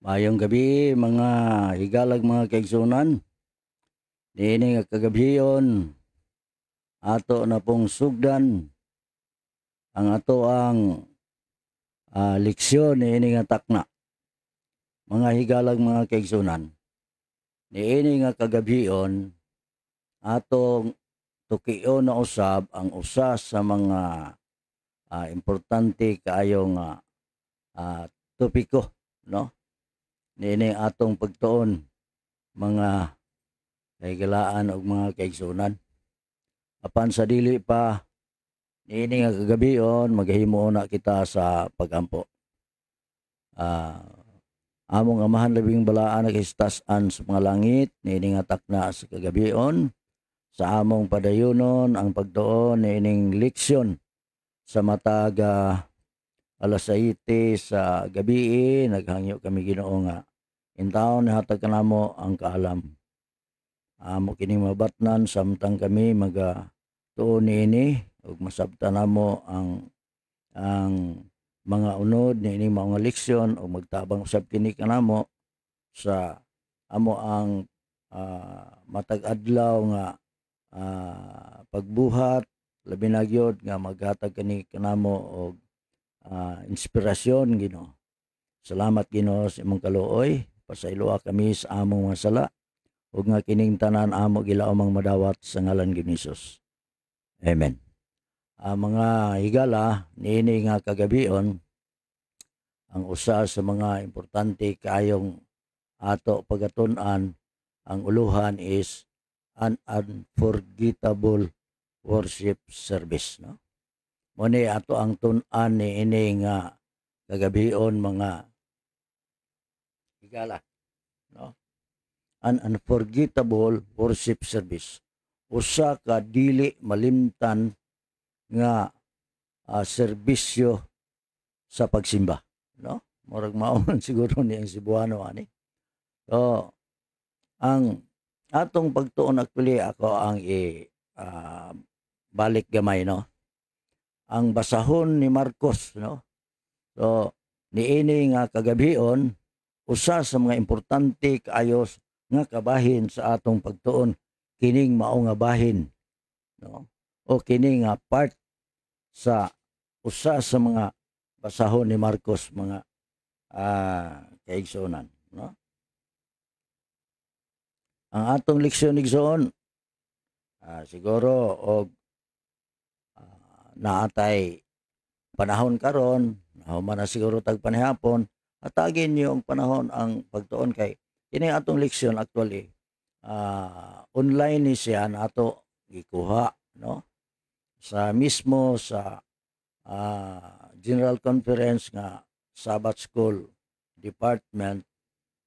Mayong gabi mga higalag mga kaigsunan. Niini nga kagabiyon ato na pong sugdan ang ato ang leksyon niini nga takna. Mga higalag mga kaigsunan. Niini nga kagabiyon atong tukion na usab ang usa sa mga importante kaayo nga topiko, no? Niini atong pagtuon mga kahigalaan og mga kaigsunan. Apan sa dili pa niini nga kagabion maghimo na kita sa pagampo. Among amahan labing balaan nakistas-an sa mga langit niini nga takna sa kagabion sa among padayonon ang pagtuon niining leksyon sa matag alas 7 sa gabi naghangyo kami Ginoo nga intawon hatag kanamo ang kaalam. Amo kining mabatnan samtang kami tuon niini ug masabtan namo ang mga unod niini mga leksyon ug magtabang usab kini kanamo sa amo ang matag adlaw nga pagbuhat labi na gyud nga maghatag kani kanamo og inspirasyon Ginoo. Salamat Ginoo sa imong kaluoy pasayloa kami sa among mga sala ug nga kining tanan amo gilaumang madawat sa ngalan ni Hesus. Amen. Mga higala niini nga kagabion ang usa sa mga importante kaayong ato pagatun-an ang uluhan is an unforgettable worship service, no? Muni ato ang tun-an niini nga kagabion mga higala, no? An unforgettable worship service. Usa ka dili malimtan nga serbisyo sa pagsimba, no? Murag maon siguro ni ang Cebuano ani. So ang atong pagtuon actually ako ang balik gamay, no? Ang basahon ni Marcos, no? So niini nga kagabion usa sa mga importante kaayo nga kabahin sa atong pagtuon kining mao nga bahin, no? O kini nga part sa usa sa mga basahon ni Marcos mga kaigsunan, no? Ang atong leksyon igsoon siguro og naatay panahon karon nahuman na siguro tag panihapon atagin niyo ang panahon ang pagtuon kay kini atong leksyon actually online ni siya nato gikuha, no? Sa mismo sa General Conference nga Sabbath School Department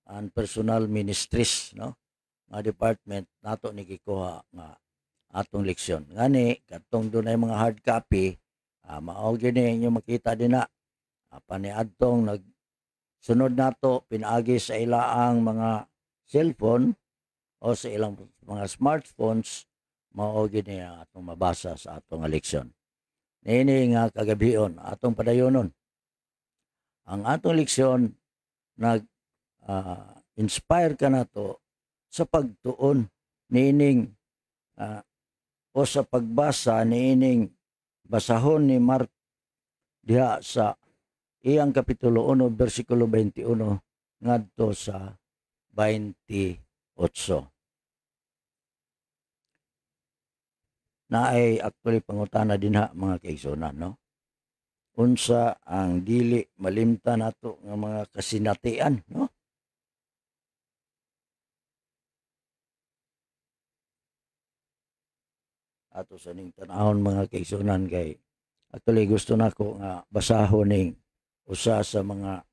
and Personal Ministries, no? Nga department nato ni gikuha nga atong leksyon. Ngani katong dunay mga hard copy mao gini inyo makita dinha paniadtong nagsunod nato pinaagi sa ilaang mga cellphone o sa ilang mga smartphones mao gini atong mabasa sa atong leksyon. Niini nga kagabion atong padayonon. Ang atong leksyon inspire ka nato sa pagtuon niining o sa pagbasa niining basahon ni Mark diha sa iyang kapitulo 1 bersikulo 21 ngadto sa 28. Naay actually pangutana dinha mga kaigsunan, no? Unsa ang dili malimtan nato nga mga kasinatian, no? Ato sa ning tanahon mga kaigsunan kay actually gusto nako nga basahon ning usa sa mga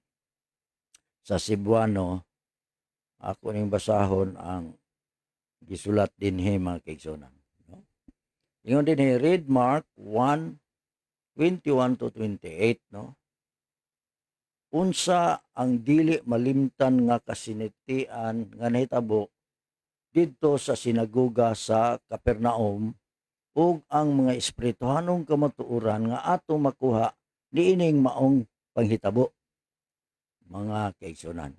sa Cebuano ako ning basahon ang gisulat dinhi mga kaigsunan, no? Ingon dinhi read Mark 1:21 to 28, no? Unsa ang dili malimtan nga kasinatian nga nahitabo didto sa sinagoga sa Capernaum ug ang mga espirituhanong kamatuoran nga ato makuha niining maong panghitabo mga kaigsunan.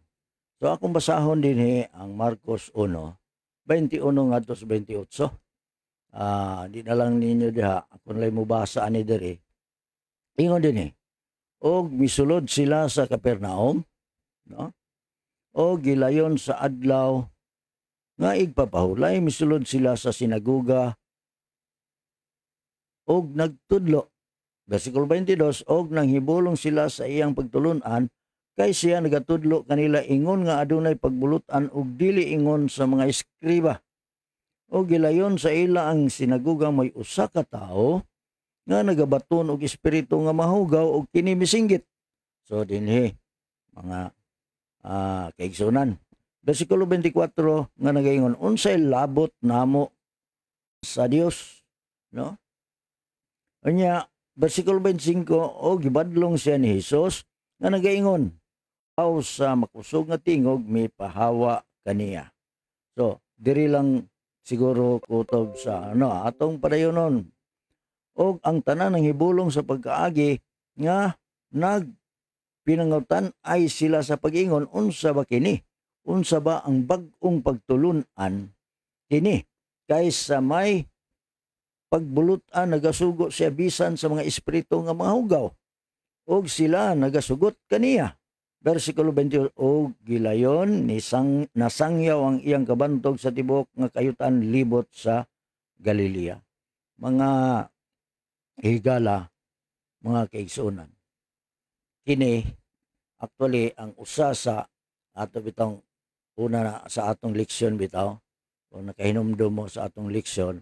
So akong basahon dinhi ang Marcos 1:21 ngadto sa 28. Di na lang ninyo diha kung lay mo basa ani diri. Ingon dinhi, og misulod sila sa Capernaum, no? O gilayon sa adlaw nga igpapahulay, misulod sila sa sinagoga og nagtudlo. Versikulo 22, og nanghibulong sila sa iyang pagtulunan, kay siya nagatudlo kanila ingon nga adunay pagbulutan og dili ingon sa mga eskriba. O gilayon sa ila ang sinagoga may usa ka tawo nga nagabaton og espiritu nga mahugaw og kini misinggit. So dinhi mga kaigsunan. Versikulo 24 nga nagaingon, unsay labot namo sa Dios, no? Unya versikulo 25, o gibadlong siya ni Hesus nga nagaingon, aw sa makusog nga tingog may pahawa kaniya. So diri lang siguro kutob sa atong padayonon. Og ang tanan ng hibulong sa pagkaagi nga nagpinangutan ay sila sa pag-ingon, unsa ba kini? Unsa ba ang bag-ong pagtulunan kini? Kaysa may pagbulutan nagasugo siya bisan sa mga espiritu nga mahugaw. Og sila nagasugot kaniya. Versikulo 20, og gilayon nasangyaw ang iyang kabantog sa tibok nga kayutan libot sa Galilea. Mga higala, mga kaigsunan. Kini actually ang usa sa ato bitong una na sa atong leksyon bitaw, kung nakahinumdum mo sa atong leksyon,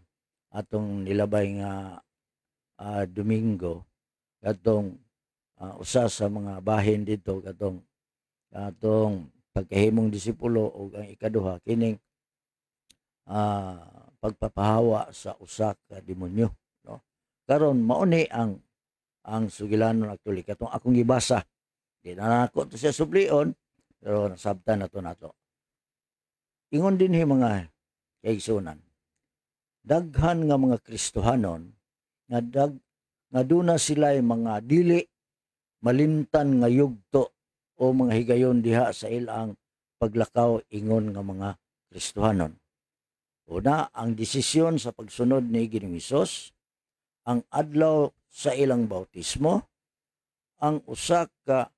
atong nilabay nga Domingo, katong usa sa mga bahin dito katong pagkahimong disipulo o ang ikaduha kining pagpapahawa sa usa ka demonyo, no? Karon mauni ang sugilanon actually katong akong gibasa. Di na nako to siya sublion pero nasabtan nato. Ingon din mga kaigsunan, daghan nga mga Kristohanon nga duna sila mga dili malimtan nga yugto o mga higayon diha sa ilang paglakaw ingon nga mga Kristohanon. Una, ang desisyon sa pagsunod ni Ginoong Hesus, ang adlaw sa ilang bautismo, ang usa ka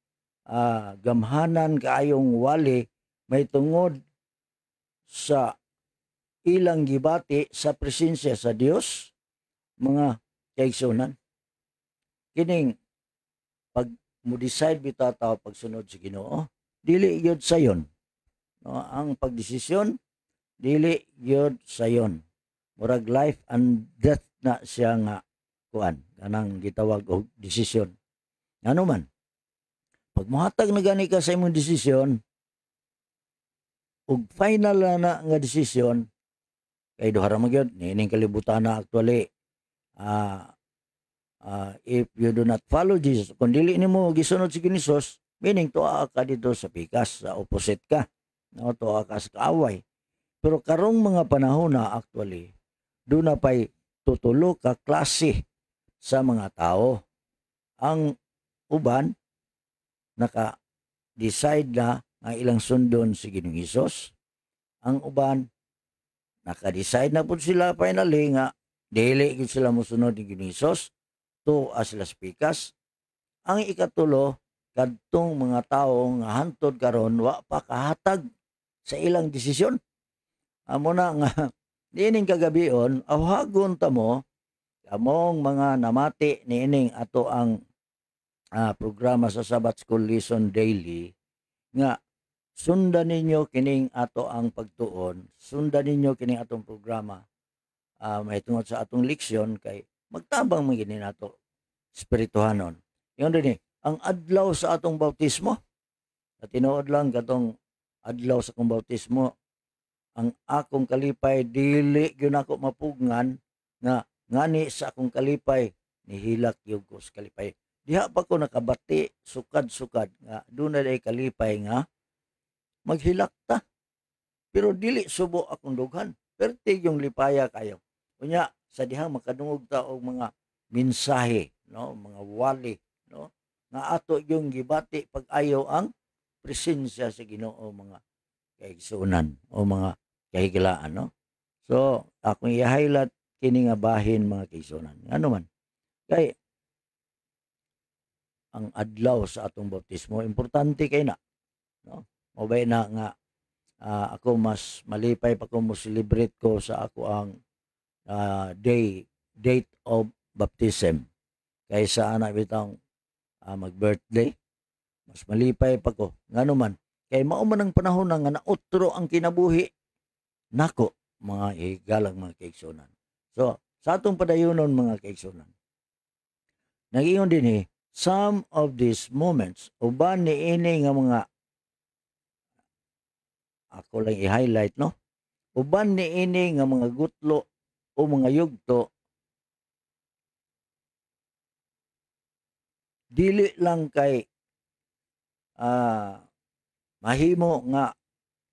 gamhanan kaayong wali may tungod sa ilang gibati sa presensya sa Dios, mga kaigsunan. Kining pag mo decide bitaw pagsunod sa Ginoo, dili gyud sayon, no? Ang pagdesisyon dili gyud sayon. Murag life and death na siya nga kuan, kanang gitawag og desisyon. Ano man, pag mohatag na gani ka sa imong desisyon, ug final na nga desisyon, kay duhara magyud nining kalibutan na actually. If you do not follow Jesus, kung dili nimo gisunod si Hesus, meaning tuwa ka dito sa pikas, sa opposite ka, no? Tuwa ka sa kaaway. Pero karong mga panahon na actually, doon na pa'y tutulo ka klase sa mga tao. Ang uban, naka-decide na ang ilang sundon si Ginoong Hesus. Ang uban, naka-decide na po sila finally nga dili gid sila mosunod ni Ginoong Hesus, tuwa sila sa pikas. Ang ikatulo, kadtong mga tao nga hantod karon wa pa kahatag sa ilang desisyon. Amo na nga niining kagabion awhagon ta mo among mga namati niining ato ang programa sa Sabbath School Lesson Daily nga sundan ninyo kining ato ang pagtuon, sundan ninyo kining atong programa may tungod sa atong leksyon kay magtabang magini nato spirituhanon. Yon din ang adlaw sa atong bautismo. At tinuod lang katong adlaw sa akong bautismo, ang akong kalipay dili gyud ako mapugngan nga ngani sa akong kalipay nihilak gyud ko sa kalipay. Diha pa ko nakabati sukad-sukad nga dunay day kalipay nga maghilak ta. Pero dili subo akong dughan. Perti yung lipaya kayo. Unya sa diha makadungog ta og mga mensahe, no, mga wali, no, nga ato yung gibati pag-ayaw ang presensya sa Ginoo mga kaigsunan o mga kahigalaan, no? So akong i-highlight kini nga bahin mga kaigsunan. Ano man kay ang adlaw sa atong bautismo importante kay na, no? Mabay na nga ako mas malipay pa ko mo celebrate ko sa ako ang date of baptism kaysa ana bitang mag-birthday. Mas malipay pa ko ngano man kay mao man ang panahon na nga nautro ang kinabuhi nako mga higalang mga kaigsunan. So sa atong padayunon mga kaigsunan, nag-ingon din some of these moments uban ni ini nga mga ako lang i-highlight, no? Uban ni ini nga mga gutlo o mga yugto dili lang kay mahimo nga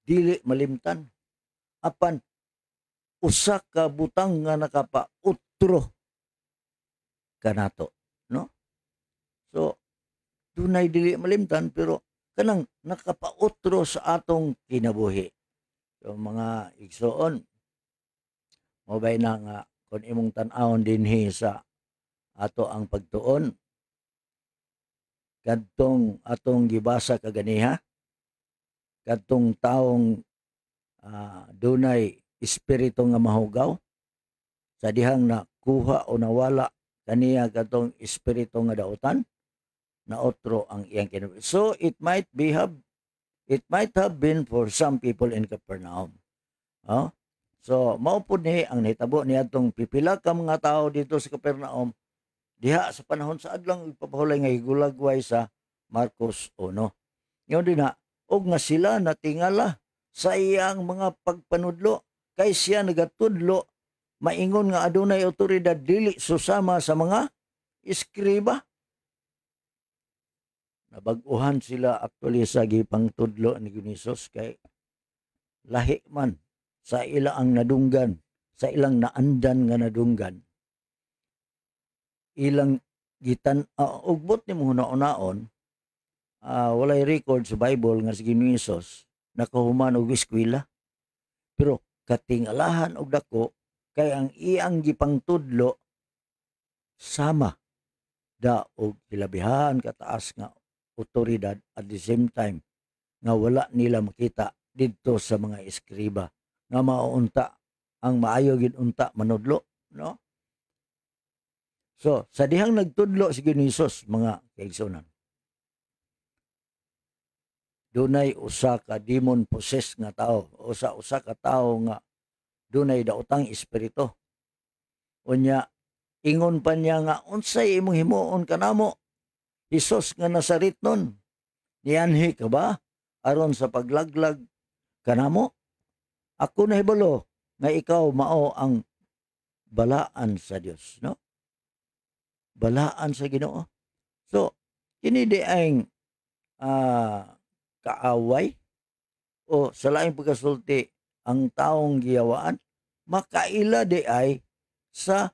dili malimtan apan usa ka butang nga nakapautro kanato, no? So dunay dili malimtan pero kanang nakapautro sa atong kinabuhi. So mga igsoon, mabay na nga kung imong tan-awon dinhi sa ato ang pagtuon kadtong atong gibasa kaganiha, kadtong taong dunay espiritu nga mahugaw sa dihang nakuha o nawala kaniya kadtong espiritu nga dautan naotro ang iyang kinabuhi. So it might have been for some people in Capernaum. Oh? So mao pud ni ang nahitabo niadtong pipila ka mga tao dito sa Capernaum diha sa panahon sa adlang ipapahulay nga higulagway sa Marcos 1. Ngayon din og nga sila natingala sa iyang mga pagpanudlo kay siya nagatudlo maingon nga adunay otoridad dili susama sa mga iskriba. Nabag-uhan sila actually sa gipang tudlo ni Gunisos kay lahi man sa ilang nadunggan, sa ilang naandan nga nadunggan. Ilang gitan ugbot ni mo hunaon walay record sa Bible nga si Gunisos nakahuman og eskwela. Pero katingalahan og dako kay ang iyang gipang tudlo sama da og hilabihan kataas nga otoridad at the same time nga wala nila makita didto sa mga eskriba nga maunta ang maayo gid unta manudlo, no? So sa dihang nagtudlo si Gunisos mga kaigsunan, dunay usa ka demon possessed nga tao, usa ka tao nga dunay daotang espiritu. Unya ingon pa niya nga unsay imong himuon kanamo? Hesus nga Nazaretnon, niyanhi ka ba aron sa paglaglag kanamo? Ako nahibalo nga ikaw mao ang balaan sa Dios, no? Balaan sa Ginoo. So kini di ang kaaway o sa laing pagkasulti ang taong giyawaan makaila di ay sa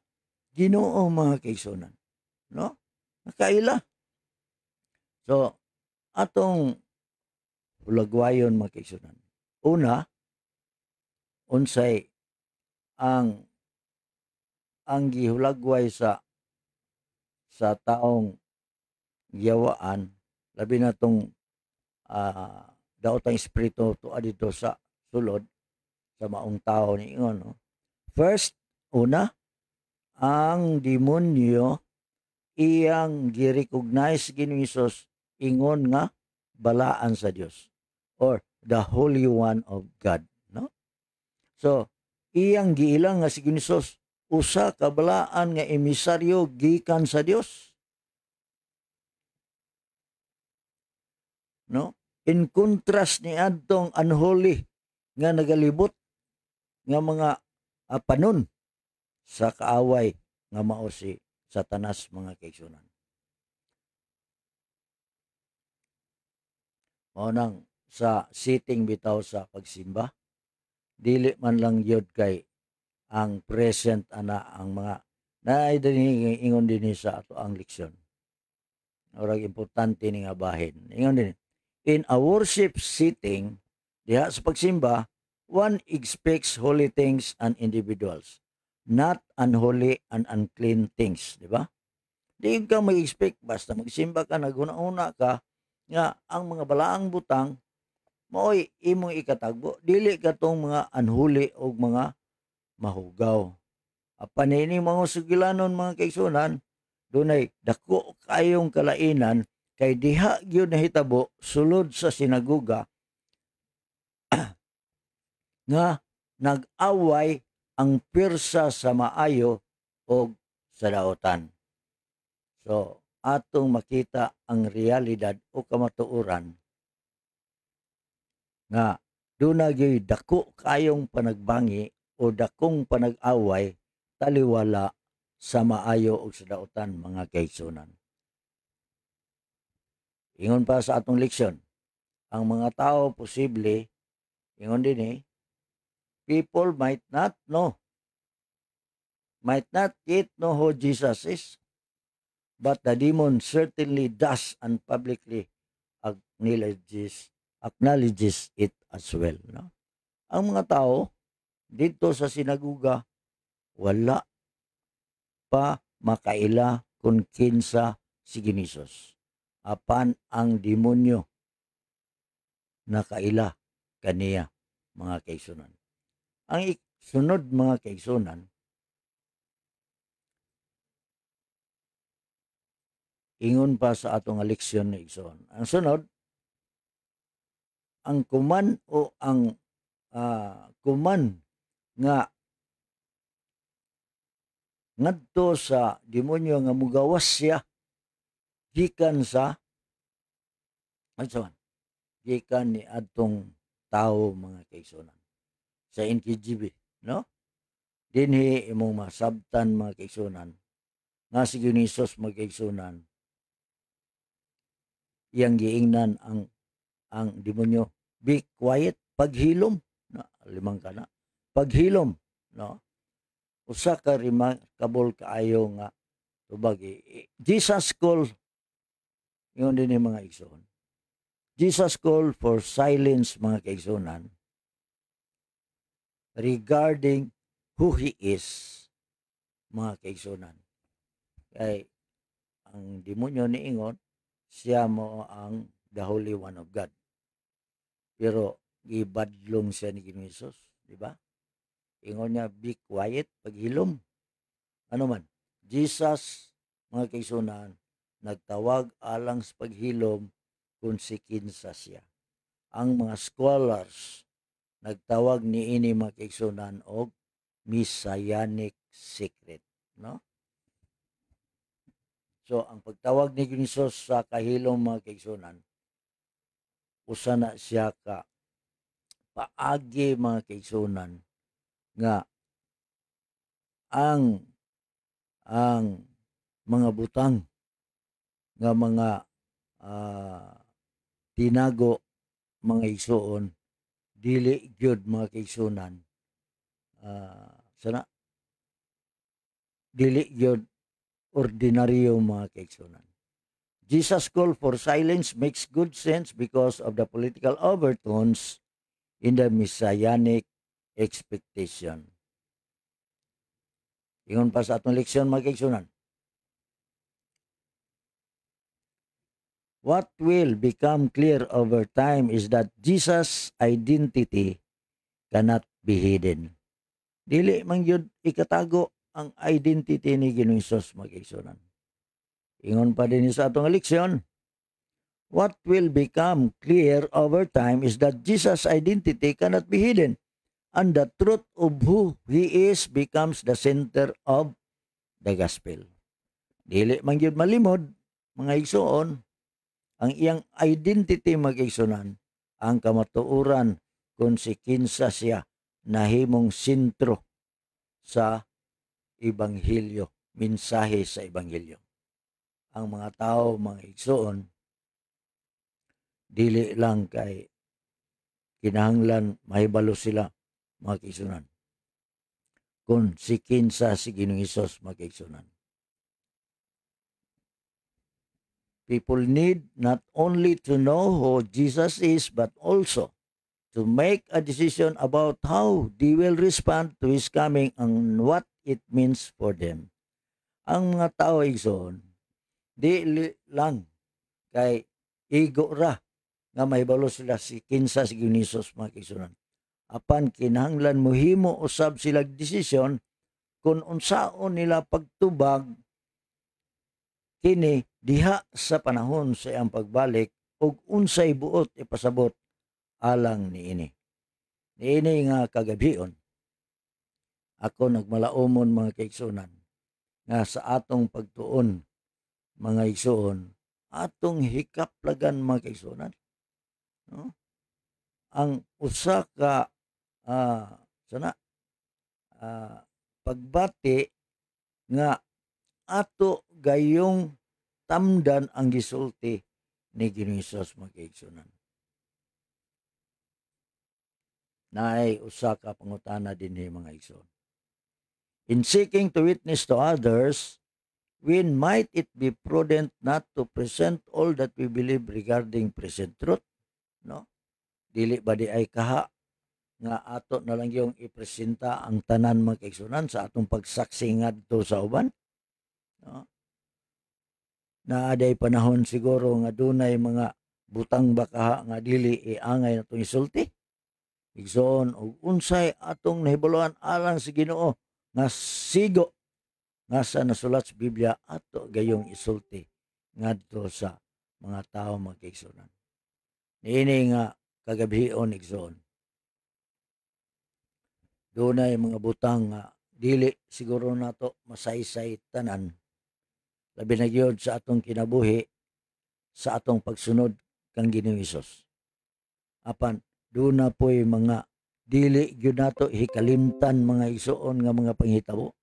Ginoo mga kaigsunan, no? Makaila. So atong hulagwayon mga kaigsunan. Una, unsay ang gihulagway sa taong giyawaan labi na tong daotang espiritu tuwa dito sa sulod sa maong tao ni ingon, no? First, una, ang demonyo iyang gi-recognize Ginoong Hesus ingon nga balaan sa Dios or the Holy One of God, no? So iyang giilang nga si Ginoong Hesus usa ka balaan nga emisaryo gikan sa Dios, no? In contrast ni adtong unholy nga nagalibot nga mga panon sa kaaway nga mao si Satanas mga kaigsunan. Mao nang sa sitting bitaw sa pagsimba, dili man lang yod kay ang present ana ang mga naay dinhi ingon dinhi sa ato ang leksyon. Orag importante ni nga bahin. Ingon din, In a worship sitting, diha sa pagsimba, one expects holy things and individuals, not unholy and unclean things, di ba? Di ka mag-expect basta magsimba ka, naguna-una ka, nga ang mga balaang butang, maoy imong ikatagbo, dili ka tong mga unholy o mga mahugaw. Apan ini mga sugilanon mga kaigsunan, dunay dako kayong kalainan kay diha gyud nahitabo sulod sa sinagoga nga nag-away ang pirsa sa maayo o sa daotan. So, atong makita ang realidad o kamatuoran nga duna gyud dako kayong panagbangi o dakong panag-away taliwala sa maayo o sa daotan mga kaigsunan. Ingon pa sa atong leksyon, ang mga tao posible, ingon din people might not yet know who Jesus is, but the demon certainly does and publicly acknowledges it as well. No? Ang mga tao dito sa sinaguga, wala pa makaila kung kinsa si Ginisos. Apan ang demonyo nakaila kaniya mga kaigsunan. Ang sunod mga kaigsunan, ingon pa sa atong leksyon ni igsoon. Ang sunod, ang kuman o ang kuman nga ngadto sa demonyo nga mugawas siya gikan sa gikan ni adtong tao mga kaigsunan sa NKGB, no? Dinhi imong masabtan mga kaigsunan nga si Ginisos mga kaigsunan iyang giingnan ang demonyo, be quiet, paghilom na limang kana, paghilom, no? Usa ka remarkable kaayo nga tubag Jesus call, yun din yung mga igsoon. Jesus call for silence mga kaigsunan regarding who he is mga kaigsunan. Kay ang demonyo niingon siya mo ang the Holy One of God. Pero gibadlong siya ni Ginisos, di ba? Ingon niya, be quiet, paghilom. Ano man, Jesus, mga kaigsunan, nagtawag alang sa paghilom kung si kinsa siya. Ang mga scholars, nagtawag ni ini mga kaigsunan og messianic secret, no? So, ang pagtawag ni Ginisos sa kahilom mga kaigsunan, usa na siya ka paagi mga kaigsunan nga ang mga butang nga mga tinago mga igsoon dili gyud mga kaigsunan dili gyud ordinaryo mga kaigsunan. Jesus' call for silence makes good sense because of the political overtones in the messianic expectation. Ingon pa sa atong leksyon mga kaigsunan. What will become clear over time is that Jesus' identity cannot be hidden. Dili man gyud ikatago ang identity ni Ginoong Hesus mga kaigsunan. Ingon pa din sa atong leksyon, what will become clear over time is that Jesus' identity cannot be hidden, and the truth of who he is becomes the center of the gospel. Dili man gyud malimod mga igsoon ang iyang identity mga igsunan, ang kamatuoran kung si kinsa siya nahimong sentro sa ebanghelyo, mensahe sa ebanghelyo. Ang mga tao mga igsoon dili lang kay kinahanglan mahibalo sila mga kaigsunan kung si kinsa si Ginoong Hesus mga kaigsunan. People need not only to know who Jesus is, but also to make a decision about how they will respond to His coming and what it means for them. Ang mga tao, igsoon, lang kay igo ra nga mahibalo sila si kinsa si Ginisos mga kaigsunan. Apan kinahanglan mohimo usab sila desisyon kung unsaon nila pagtubag kini diha sa panahon sa iyang pagbalik ug unsay buot ipasabot alang niini. Niini nga kagabion ako nagmalaumon mga kaigsunan nga sa atong pagtuon mga igsoon atong hikaplagan mga kaigsunan, no? Ang usa ka sana pagbati nga ato gayong tamdan ang gisulti ni Ginoong Hesus mga kaigsunan. Naay usa ka pangutana dinhi mga igsoon. In seeking to witness to others, when might it be prudent not to present all that we believe regarding present truth? No? Dili ba di ay kaha nga ato na lang yung ipresenta ang tanan mga kaigsunan sa atong pagsaksi ngadto sa uban? No? Naaday panahon siguro nga dunay mga butang bakaha nga dili iangay natong isulti. Igsoon og unsay atong nahibaloan alang sa Ginoo nga sigo nga sa nasulat sa Biblia ato gayong isulti ngadto sa mga tawo mga kaigsunan. Niini nga kagabion igsoon. Dunay mga butang nga dili siguro nato masaysay tanan. Labi na gyud sa atong kinabuhi sa atong pagsunod kang Ginoong Hesus. Apan duna po'y mga dili gyud nato hikalimtan mga igsoon nga mga panghitabo.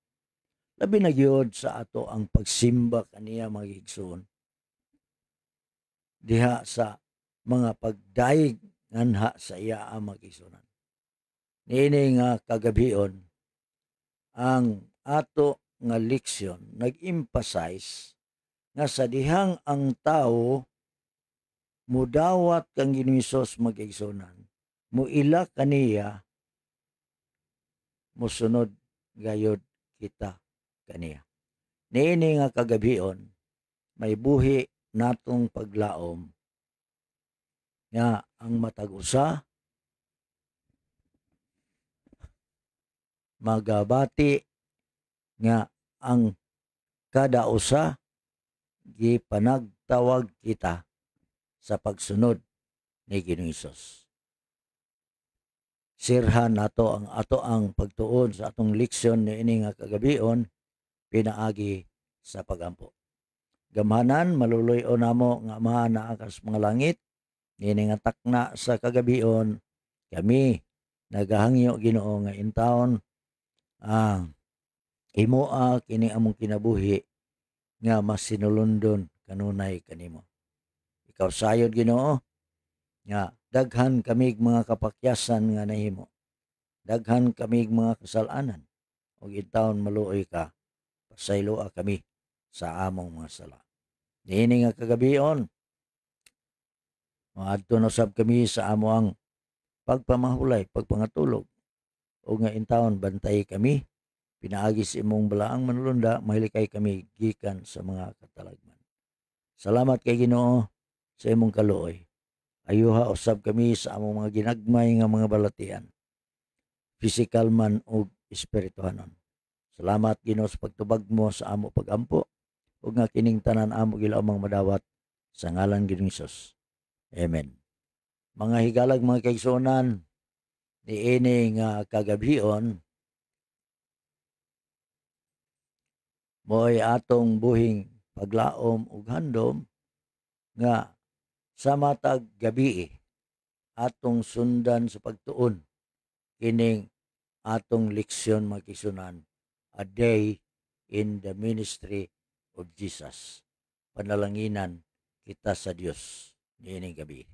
Labi na gyud sa ato ang pagsimba kaniya mga igsoon. Diha sa mga pagdaig nganha sa iya ang mga igsoonan. Niini nga kagabion ang ato nga leksyon nag-emphasize nga sa dihang ang tao mudawat kang Ginoong Hesus mga igsoonan, muila kaniya, musunod gayud kita kaniya. Niini nga kagabion may buhi natong paglaom nga ang matag usa magabati nga ang kada usa gipanagtawag kita sa pagsunod ni Ginoong Hesus. Sirhan nato ang pagtuon sa atong leksyon niini nga kagabion pinaagi sa pagampo. Gamhanan maluluy-on namo nga Ama naa kas mga langit, niini nga takna sa kagabion kami nagahangyo Ginoo nga intawon himoa kini among kinabuhi nga masinulundon kanunay kanimo. Ikaw sayod Ginoo nga daghan kamig mga kapakyasan nga nahimo. Daghan kamig mga kasalanan ug intawon maluoy ka pasayloa kami sa among mga sala. Niini nga kagabion maadto na sab kami sa among pagpamahulay, pagpangatulog o nga intawon bantay kami pinaagi sa imong balaang manulunda mahilikay kami gikan sa mga katalagman. Salamat kay Ginoo sa imong kaluoy. Ayuha usab kami sa among mga ginagmay nga mga balatian, physical man ug espirituhanon. Salamat Ginoo sa pagtubag mo sa amo pagampo ug nga kining tanan amo gilamang madawat sa ngalan Ginoong Hesus. Amen. Mga higalag mga kaigsuonan, niini nga kagabion mo'y atong buhing paglaom ug handom nga sa matag gabi atong sundan sa pagtuon kining atong leksyon mga kaigsuonan, a day in the ministry of Jesus. Panalanginan kita sa Dios niining gabi.